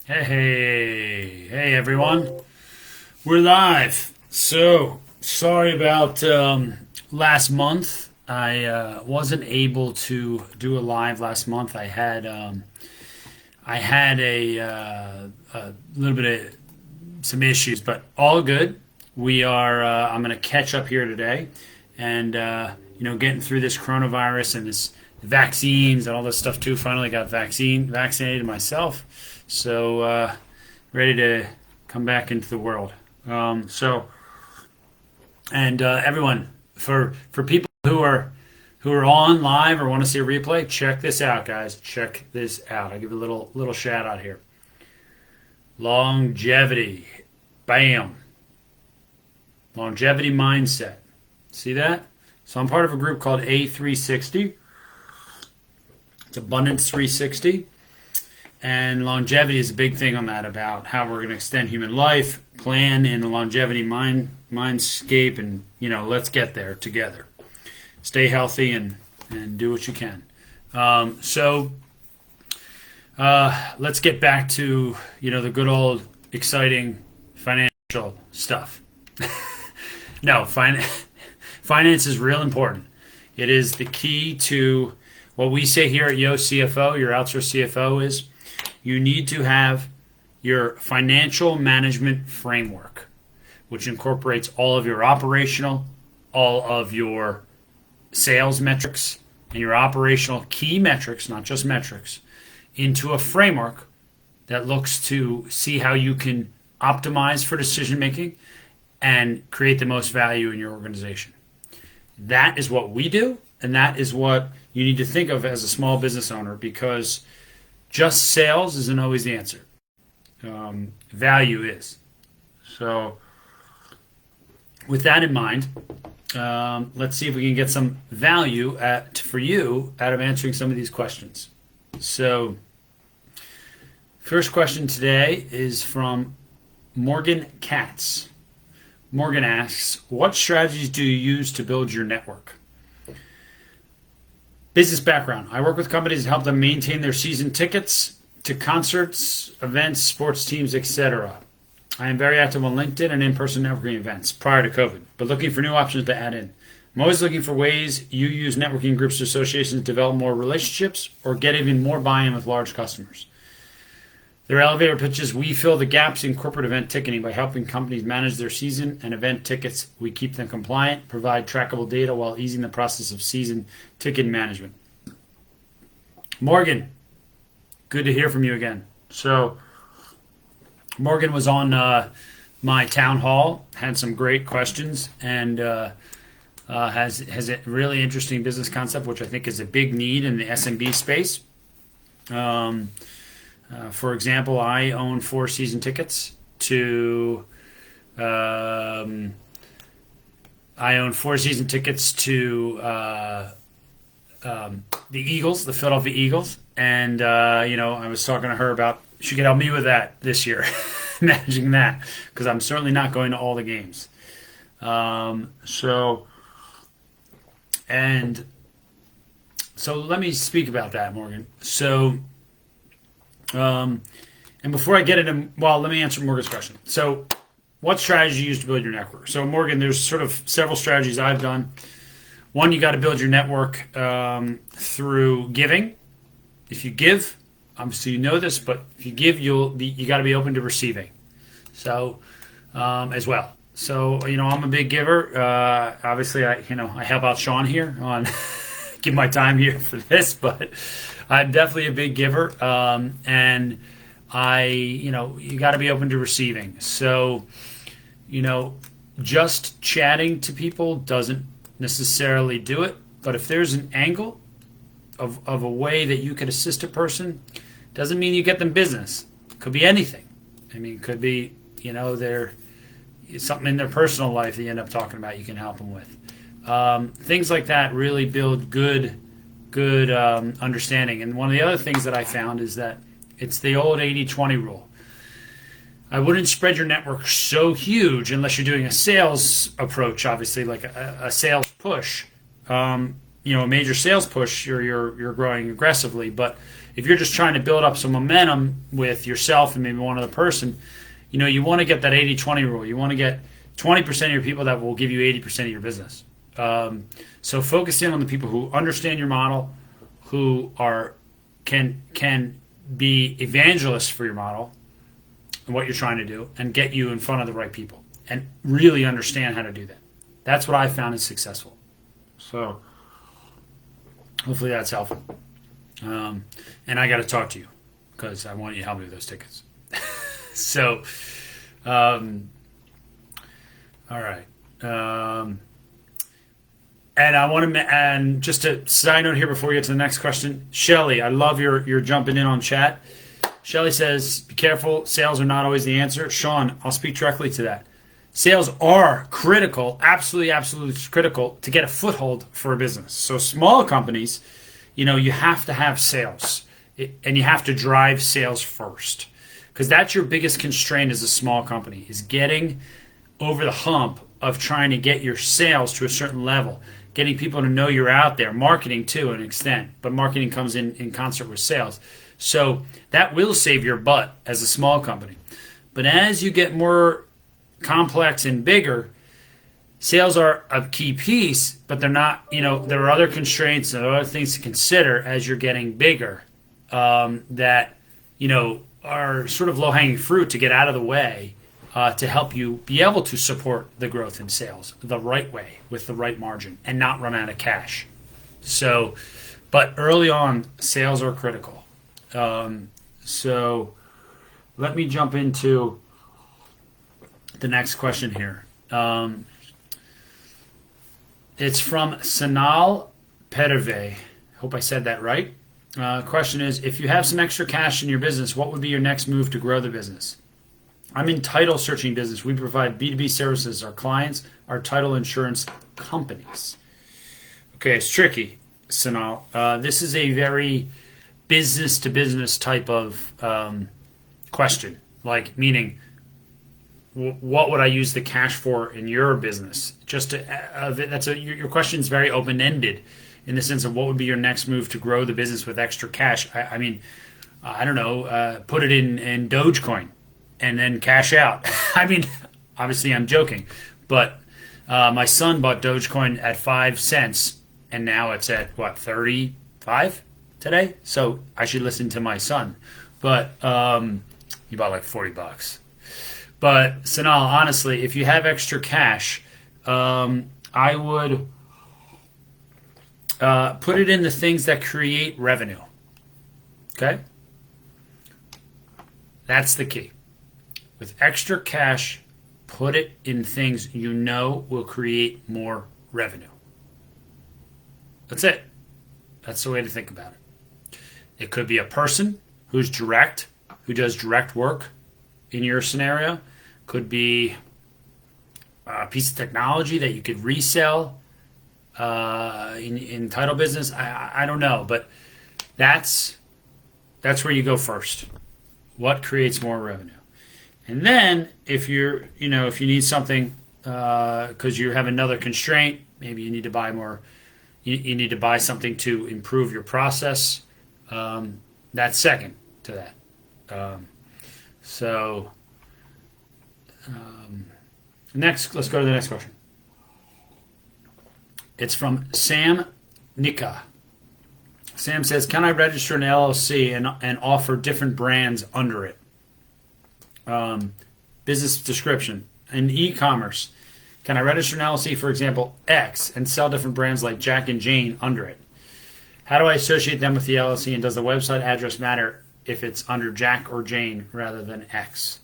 Hey, everyone. We're live. So, sorry about last month. I wasn't able to do a live last month. I had a little bit of some issues, but all good. We are. I'm going to catch up here today, and getting through this coronavirus and this vaccines and all this stuff too. Finally got vaccinated myself, so ready to come back into the world. Everyone, for people who are on live or want to see a replay, check this out, guys. Check this out. I'll give you a little shout out here. Longevity, bam. Longevity mindset. See that? So I'm part of a group called A360. It's Abundance 360. And longevity is a big thing on that, about how we're going to extend human life, plan in the longevity mindscape, and let's get there together. Stay healthy and do what you can. Let's get back to the good old exciting financial stuff. No, finance is real important. It is the key to what we say here at Yo CFO, your outsourced CFO, is you need to have your financial management framework, which incorporates all of your operational, all of your sales metrics, and your operational key metrics, not just metrics, into a framework that looks to see how you can optimize for decision making and create the most value in your organization. That is what we do, and that is what you need to think of as a small business owner, because just sales isn't always the answer. Value is. So, with that in mind, let's see if we can get some value for you out of answering some of these questions. So, first question today is from Morgan Katz. Morgan asks, what strategies do you use to build your network? Business background. I work with companies to help them maintain their season tickets to concerts, events, sports teams, etc. I am very active on LinkedIn and in-person networking events prior to COVID, but looking for new options to add in. I'm always looking for ways you use networking groups or associations to develop more relationships or get even more buy-in with large customers. Their elevator pitches, we fill the gaps in corporate event ticketing by helping companies manage their season and event tickets. We keep them compliant, provide trackable data while easing the process of season ticket management. Morgan, good to hear from you again. So, Morgan was on my town hall, had some great questions, and has a really interesting business concept, which I think is a big need in the SMB space. For example, I own 4 season tickets to. I own 4 season tickets to the Eagles, the Philadelphia Eagles, and I was talking to her about she could help me with that this year, managing that, because I'm certainly not going to all the games. So let me speak about that, Morgan. So. And before I get into, let me answer Morgan's question. So, what strategy you use to build your network? So, Morgan, there's sort of several strategies I've done. One, you got to build your network through giving. If you give, obviously you know this, but if you give, you got to be open to receiving. So, as well. So, I'm a big giver. Obviously, I help out Sean here on give my time here for this, but I'm definitely a big giver, and you got to be open to receiving. So, just chatting to people doesn't necessarily do it, but if there's an angle of a way that you could assist a person, doesn't mean you get them business. It could be anything. I mean, it could be, they're something in their personal life that you end up talking about you can help them with. Things like that really build good understanding. And one of the other things that I found is that it's the old 80-20 rule. I wouldn't spread your network so huge unless you're doing a sales approach, obviously, like a sales push. A major sales push, you're growing aggressively. But if you're just trying to build up some momentum with yourself and maybe one other person, you want to get that 80-20 rule. You want to get 20% of your people that will give you 80% of your business. So focus in on the people who understand your model, who can be evangelists for your model and what you're trying to do, and get you in front of the right people and really understand how to do that. That's what I found is successful. So hopefully that's helpful. And I got to talk to you because I want you to help me with those tickets. So, all right. And I want to, and just a side note here before we get to the next question, Shelly, I love your jumping in on chat. Shelly says, be careful, sales are not always the answer. Sean, I'll speak directly to that. Sales are critical, absolutely critical to get a foothold for a business. So small companies, you have to have sales, and you have to drive sales first, because that's your biggest constraint as a small company, is getting over the hump of trying to get your sales to a certain level, getting people to know you're out there, marketing to an extent, but marketing comes in concert with sales. So that will save your butt as a small company. But as you get more complex and bigger, sales are a key piece, but they're not, there are other constraints and other things to consider as you're getting bigger that, are sort of low-hanging fruit to get out of the way to help you be able to support the growth in sales the right way with the right margin and not run out of cash. So, but early on, sales are critical. So let me jump into the next question here. It's from Sanal Perve. Hope I said that right. Question is, if you have some extra cash in your business, what would be your next move to grow the business? I'm in title searching business. We provide B2B services. Our clients are title insurance companies. Okay, it's tricky, Sanal. This is a very business to business type of question, like meaning, what would I use the cash for in your business? Your question is very open ended in the sense of what would be your next move to grow the business with extra cash. I mean, I don't know, put it in Dogecoin and then cash out. I mean, obviously I'm joking, but my son bought Dogecoin at 5 cents and now it's at 35 today. So I should listen to my son, but he bought like $40. But Sanal, honestly, if you have extra cash, I would put it in the things that create revenue. Okay? That's the key. With extra cash, put it in things will create more revenue. That's it. That's the way to think about it. It could be a person who does direct work in your scenario. Could be a piece of technology that you could resell in title business. I don't know, but that's where you go first. What creates more revenue? And then if you need something because you have another constraint, maybe you need to buy more. You need to buy something to improve your process. That's second to that. Next, let's go to the next question. It's from Sam Nika. Sam says, can I register an LLC and offer different brands under it? Business description. In e-commerce, can I register an LLC, for example, X, and sell different brands like Jack and Jane under it? How do I associate them with the LLC, and does the website address matter if it's under Jack or Jane rather than X?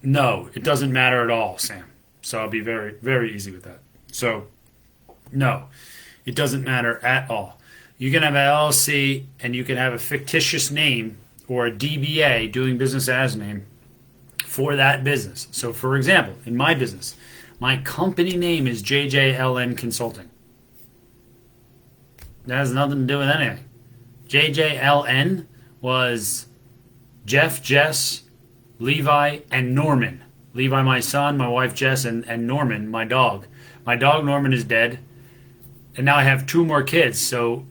No, it doesn't matter at all, Sam. So I'll be very, very easy with that. So, no, it doesn't matter at all. You can have an LLC and you can have a fictitious name or a DBA, doing business as name, for that business. So, for example, in my business, my company name is JJLN Consulting. That has nothing to do with anything. JJLN was Jeff, Jess, Levi, and Norman. Levi, my son, my wife, Jess, and Norman, my dog. My dog, Norman, is dead. And now I have 2 more kids. So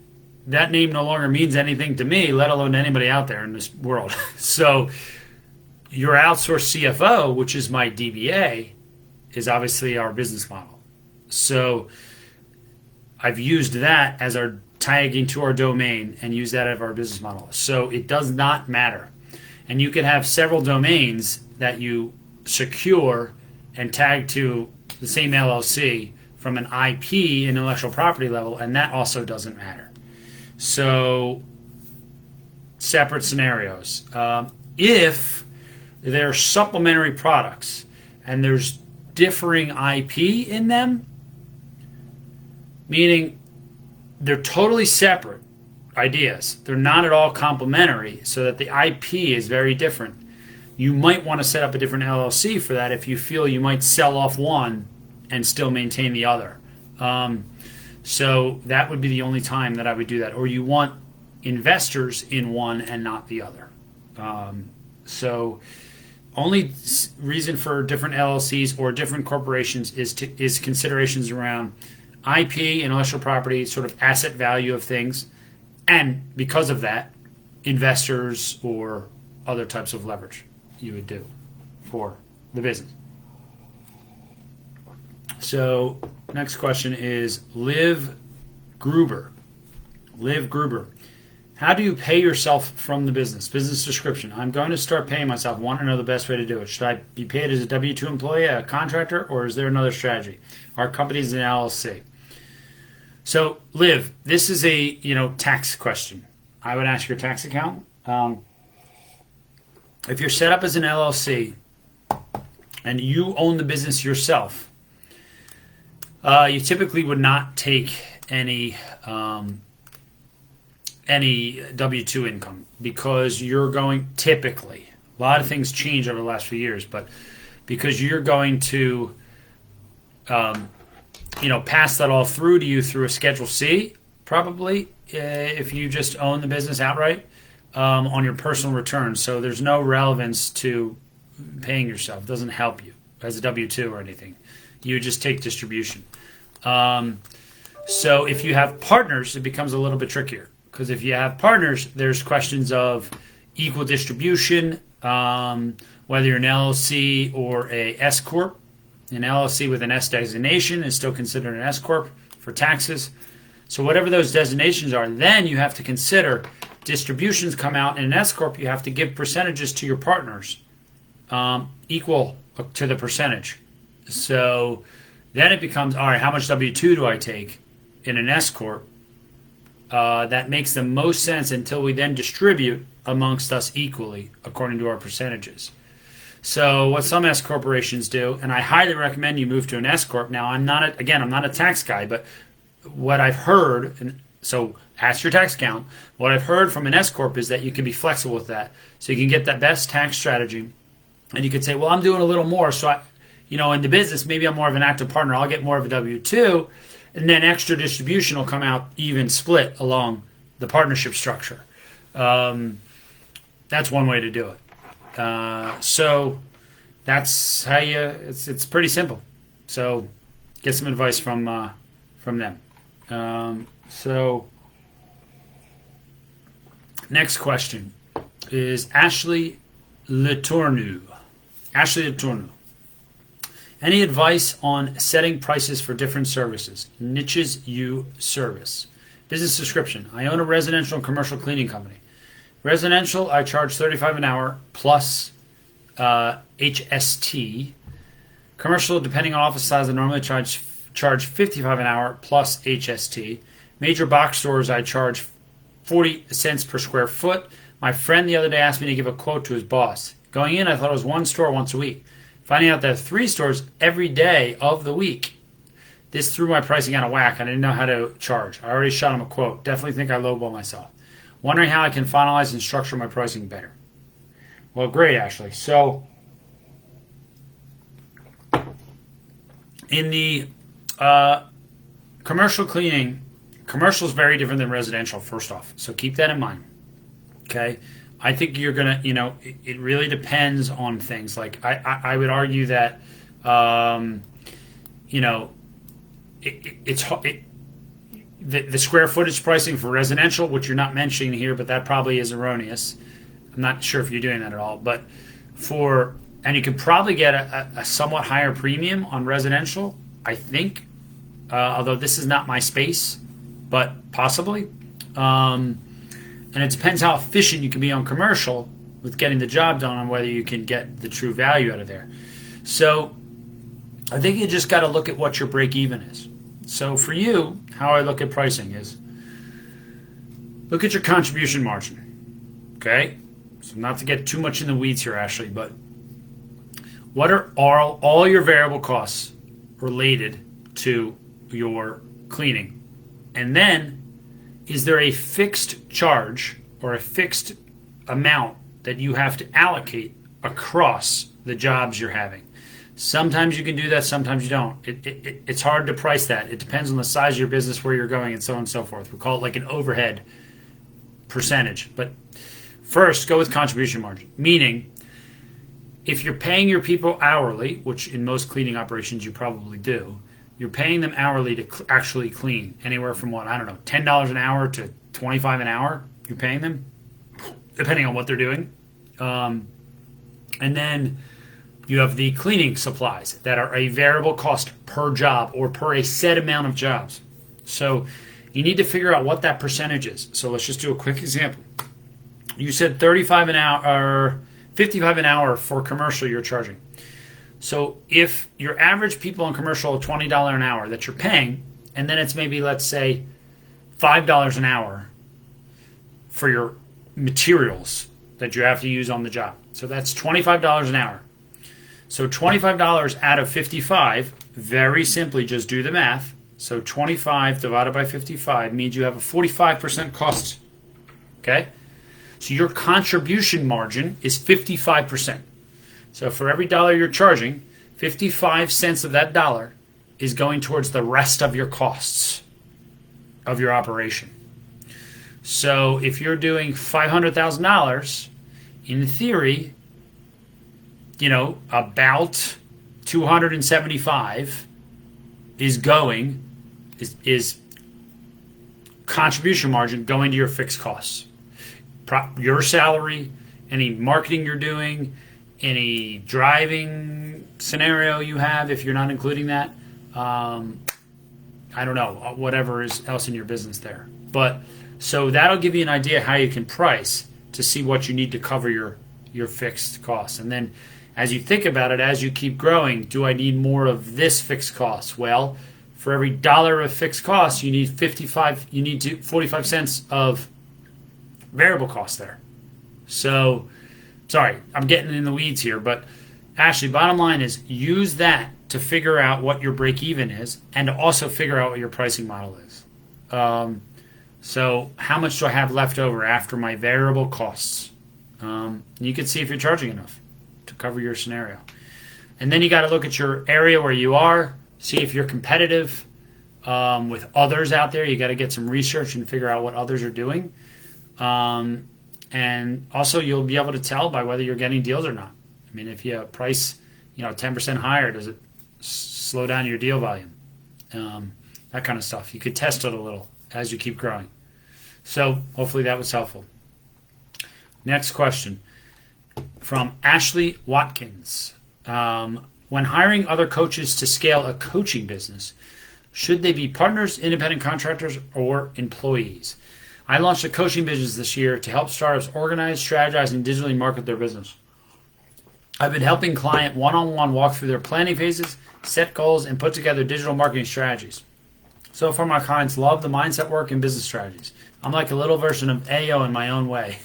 that name no longer means anything to me, let alone to anybody out there in this world. So your outsourced CFO, which is my DBA, is obviously our business model. So I've used that as our tagging to our domain and use that as our business model. So it does not matter. And you can have several domains that you secure and tag to the same LLC from an IP, intellectual property level, and that also doesn't matter. So separate scenarios. If they're supplementary products and there's differing IP in them, meaning they're totally separate ideas, they're not at all complementary, so that the IP is very different, you might want to set up a different LLC for that if you feel you might sell off one and still maintain the other. So that would be the only time that I would do that. Or you want investors in one and not the other. So only reason for different LLCs or different corporations is considerations around IP, intellectual property, sort of asset value of things, and because of that, investors or other types of leverage you would do for the business. So next question is Liv Gruber. Liv Gruber. How do you pay yourself from the business? Business description. I'm going to start paying myself. Want to know the best way to do it. Should I be paid as a W-2 employee, a contractor, or is there another strategy? Our company is an LLC. So, Liv, this is a tax question. I would ask your tax accountant. If you're set up as an LLC and you own the business yourself, you typically would not take any W-2 income because you're going typically. A lot of things change over the last few years, but because you're going to pass that all through to you through a Schedule C, probably, if you just own the business outright on your personal return. So there's no relevance to paying yourself. It doesn't help you as a W-2 or anything. You just take distribution. So if you have partners, it becomes a little bit trickier. Because if you have partners, there's questions of equal distribution, whether you're an LLC or a S Corp. An LLC with an S designation is still considered an S Corp for taxes. So whatever those designations are, then you have to consider distributions come out in an S Corp. You have to give percentages to your partners equal to the percentage. So then it becomes, all right, how much W-2 do I take in an S Corp? That makes the most sense until we then distribute amongst us equally according to our percentages. So what some S corporations do, and I highly recommend you move to an S corp. Now I'm not a tax guy, but what I've heard, and so ask your tax account. What I've heard from an S corp is that you can be flexible with that, so you can get that best tax strategy, and you could say, well, I'm doing a little more, so in the business maybe I'm more of an active partner. I'll get more of a W-2. And then extra distribution will come out even split along the partnership structure. That's one way to do it. So that's how it's pretty simple. So get some advice from them. So next question is Ashley Letourneau. Ashley Letourneau. Any advice on setting prices for different services? Niches you service. Business description. I own a residential and commercial cleaning company. Residential, I charge $35 an hour plus HST. Commercial, depending on office size, I normally charge $55 an hour plus HST. Major box stores, I charge 40 cents per square foot. My friend the other day asked me to give a quote to his boss. Going in, I thought it was one store once a week. Finding out that 3 stores every day of the week. This threw my pricing out of whack. I didn't know how to charge. I already shot him a quote. Definitely think I lowball myself. Wondering how I can finalize and structure my pricing better. Well, great, Ashley. So, in the commercial cleaning, commercial is very different than residential, first off. So keep that in mind. Okay? I think you're going to, it really depends on things. Like, I would argue that, the square footage pricing for residential, which you're not mentioning here, but that probably is erroneous. I'm not sure if you're doing that at all, but and you could probably get a somewhat higher premium on residential, I think, although this is not my space, but possibly. And it depends how efficient you can be on commercial with getting the job done on whether you can get the true value out of there. So I think you just got to look at what your break even is. So for you, how I look at pricing is look at your contribution margin. Okay? So not to get too much in the weeds here, Ashley, but what are all your variable costs related to your cleaning? And then is there a fixed charge or a fixed amount that you have to allocate across the jobs you're having? Sometimes you can do that, sometimes you don't. It's hard to price that. It depends on the size of your business, where you're going, and so on and so forth. We call it like an overhead percentage. But first, go with contribution margin, meaning if you're paying your people hourly, which in most cleaning operations you probably do, you're paying them hourly to actually clean, anywhere from what, I don't know, $10 an hour to $25 an hour. You're paying them, depending on what they're doing. And then you have the cleaning supplies that are a variable cost per job or per a set amount of jobs. So you need to figure out what that percentage is. So let's just do a quick example. You said 35 an hour or 55 an hour for commercial you're charging. So if your average people in commercial are $20 an hour that you're paying, and then it's maybe, let's say, $5 an hour for your materials that you have to use on the job. So that's $25 an hour. So $25 out of 55, very simply, just do the math. So 25 divided by 55 means you have a 45% cost. Okay? So your contribution margin is 55%. So for every dollar you're charging, 55 cents of that dollar is going towards the rest of your costs of your operation. So if you're doing $500,000, in theory, about 275 is contribution margin going to your fixed costs. Your salary, any marketing you're doing, any driving scenario you have, if you're not including that, I don't know, whatever is else in your business there. But so that'll give you an idea how you can price to see what you need to cover your fixed costs. And then as you think about it, as you keep growing, do I need more of this fixed cost? Well, for every dollar of fixed cost, you need 45 cents of variable cost there. So, sorry, I'm getting in the weeds here, but Ashley, bottom line is use that to figure out what your break even is and to also figure out what your pricing model is. So how much do I have left over after my variable costs? You can see if you're charging enough to cover your scenario. And then you got to look at your area where you are, see if you're competitive with others out there. You got to get some research and figure out what others are doing. And also you'll be able to tell by whether you're getting deals or not. I mean, if you price, 10% higher, does it slow down your deal volume? That kind of stuff. You could test it a little as you keep growing. So hopefully that was helpful. Next question from Ashley Watkins. When hiring other coaches to scale a coaching business, should they be partners, independent contractors, or employees? I launched a coaching business this year to help startups organize, strategize, and digitally market their business. I've been helping client one-on-one walk through their planning phases, set goals, and put together digital marketing strategies. So far, my clients love the mindset work and business strategies. I'm like a little version of AO in my own way.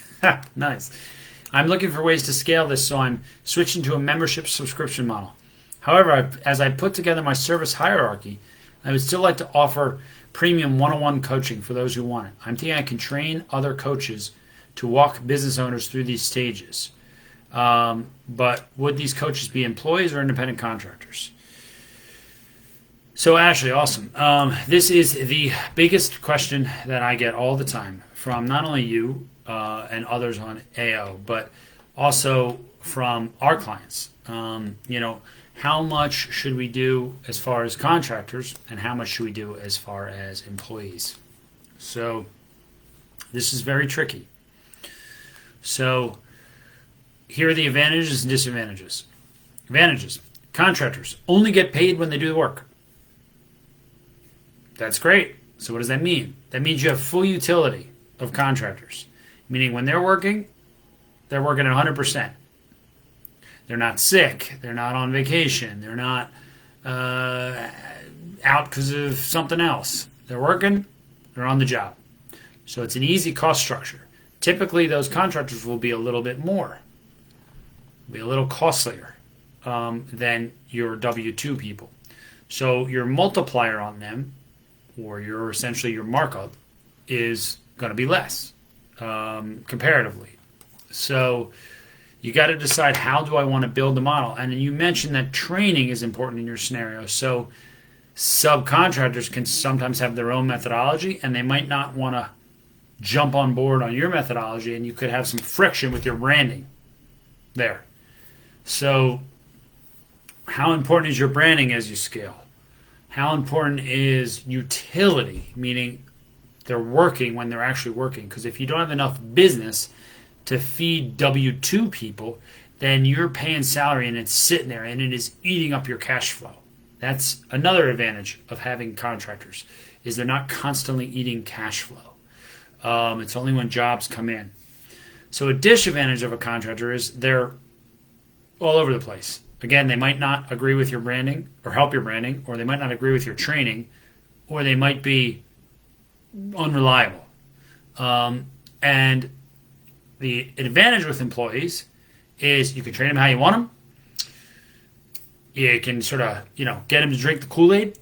Nice. I'm looking for ways to scale this, so I'm switching to a membership subscription model. However, as I put together my service hierarchy, I would still like to offer premium one-on-one coaching for those who want it. I'm thinking I can train other coaches to walk business owners through these stages. But would these coaches be employees or independent contractors? So Ashley, awesome. This is the biggest question that I get all the time from not only you and others on AO, but also from our clients. How much should we do as far as contractors, and how much should we do as far as employees? So this is very tricky. So here are the advantages and disadvantages. Advantages. Contractors only get paid when they do the work. That's great. So what does that mean? That means you have full utility of contractors. Meaning when they're working at 100%. They're not sick. They're not on vacation. They're not out because of something else. They're working. They're on the job. So it's an easy cost structure. Typically, those contractors will be a little bit more, be a little costlier than your W-2 people. So your multiplier on them, or essentially your markup, is going to be less comparatively. So you got to decide, how do I want to build the model? And you mentioned that training is important in your scenario. So subcontractors can sometimes have their own methodology, and they might not want to jump on board on your methodology, and you could have some friction with your branding there. So how important is your branding as you scale? How important is utility, meaning they're working when they're actually working? Because if you don't have enough business to feed W-2 people, then you're paying salary and it's sitting there and it is eating up your cash flow. That's another advantage of having contractors, is they're not constantly eating cash flow. It's only when jobs come in. So a disadvantage of a contractor is they're all over the place. Again, they might not agree with your branding or help your branding, or they might not agree with your training, or they might be unreliable. And the advantage with employees is you can train them how you want them. You can sort of, get them to drink the Kool-Aid.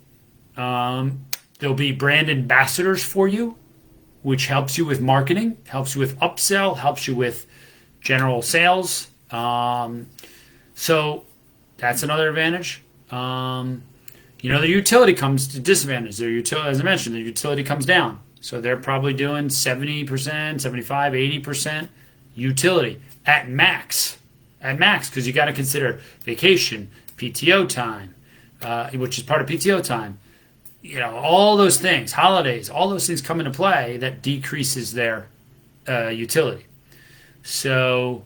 There'll be brand ambassadors for you, which helps you with marketing, helps you with upsell, helps you with general sales. So that's another advantage. The utility comes to disadvantage. Their utility, as I mentioned, the utility comes down. So they're probably doing 70%, 75, 80% utility at max, because you got to consider vacation, PTO time, which is part of PTO time. All those things, holidays, all those things come into play that decreases their utility. So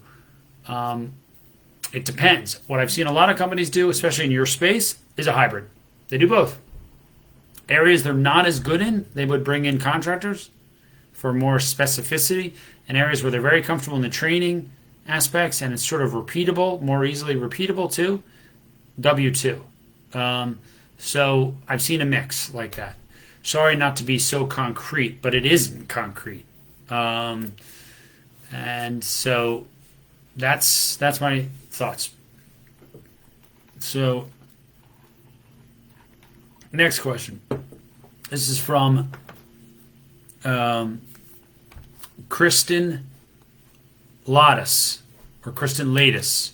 it depends. What I've seen a lot of companies do, especially in your space, is a hybrid. They do both. Areas they're not as good in, they would bring in contractors for more specificity, and areas where they're very comfortable in the training aspects and it's sort of repeatable, more easily repeatable too, W-2. So I've seen a mix like that. Sorry not to be so concrete, but it isn't concrete. And so that's my thoughts. So next question. This is from Kristen Lattis, or Kristen Lattis.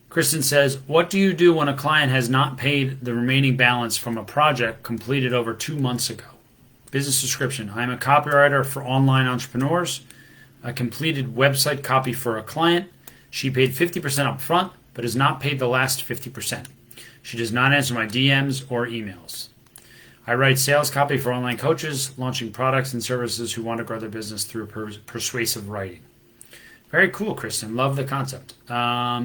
Kristen says, what do you do when a client has not paid the remaining balance from a project completed over 2 months ago? Business description. I'm a copywriter for online entrepreneurs. I completed website copy for a client. She paid 50% up front, but has not paid the last 50%. She does not answer my DMs or emails. I write sales copy for online coaches launching products and services who want to grow their business through persuasive writing. Very cool, Kristen. Love the concept. I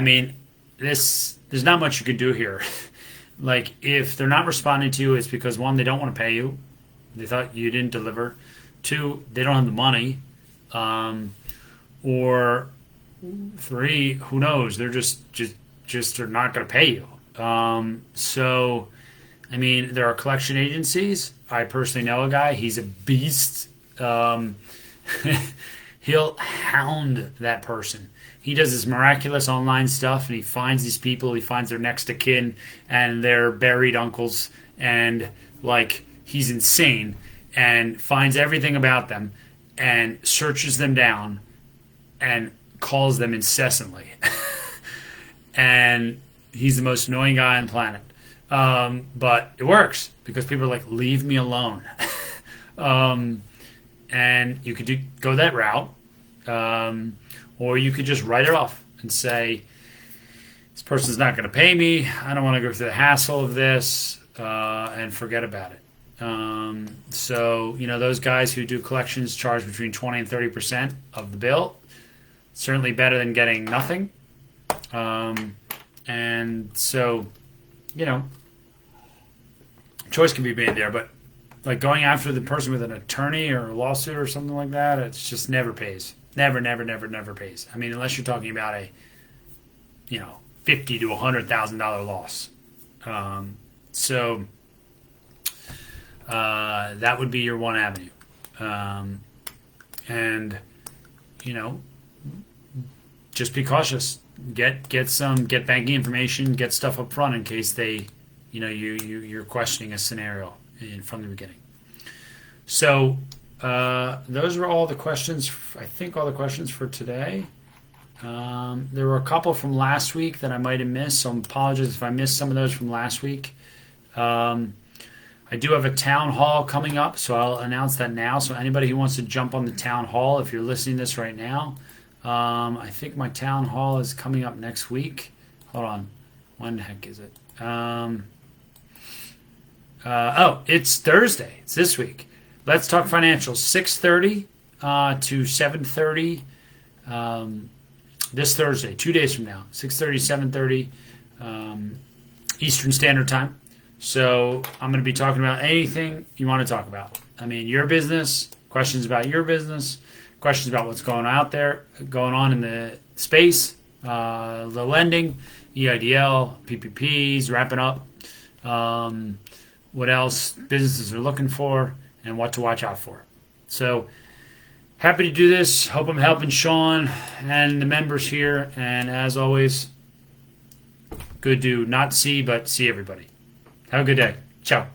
mean, there's not much you could do here. Like, if they're not responding to you, it's because, one, they don't want to pay you. They thought you didn't deliver. Two, they don't have the money. Or three, who knows? They're just are not going to pay you. So, I mean, there are collection agencies. I personally know a guy. He's a beast. He'll hound that person. He does this miraculous online stuff, and he finds these people. He finds their next of kin and their buried uncles, and he's insane, and finds everything about them and searches them down and calls them incessantly. And he's the most annoying guy on the planet. But it works because people are like, leave me alone. And you could go that route. Or you could just write it off and say, this person's not going to pay me. I don't want to go through the hassle of this, and forget about it. So, those guys who do collections charge between 20 and 30% of the bill. Certainly better than getting nothing. And so, choice can be made there, but like going after the person with an attorney or a lawsuit or something like that, it's just never pays. Never, never, never, never pays. I mean, unless you're talking about a, $50,000 to $100,000 loss. So that would be your one avenue. And just be cautious. Get banking information, get stuff up front in case they, you're questioning a scenario from the beginning. So those were all the questions. I think all the questions for today. There were a couple from last week that I might have missed, so apologies if I missed some of those from last week. I do have a town hall coming up, so I'll announce that now. So anybody who wants to jump on the town hall, if you're listening to this right now, I think my town hall is coming up next week. Hold on. When the heck is it? It's Thursday. It's this week. Let's Talk Financials, 6:30 to 7:30 this Thursday, 2 days from now, 6:30, 7:30 Eastern Standard Time. So I'm going to be talking about anything you want to talk about. I mean, your business, questions about your business, questions about what's going on in the space, the lending, EIDL, PPPs, wrapping up, what else businesses are looking for, and what to watch out for. So happy to do this. Hope I'm helping Sean and the members here. And as always, good to not see, but see everybody. Have a good day. Ciao.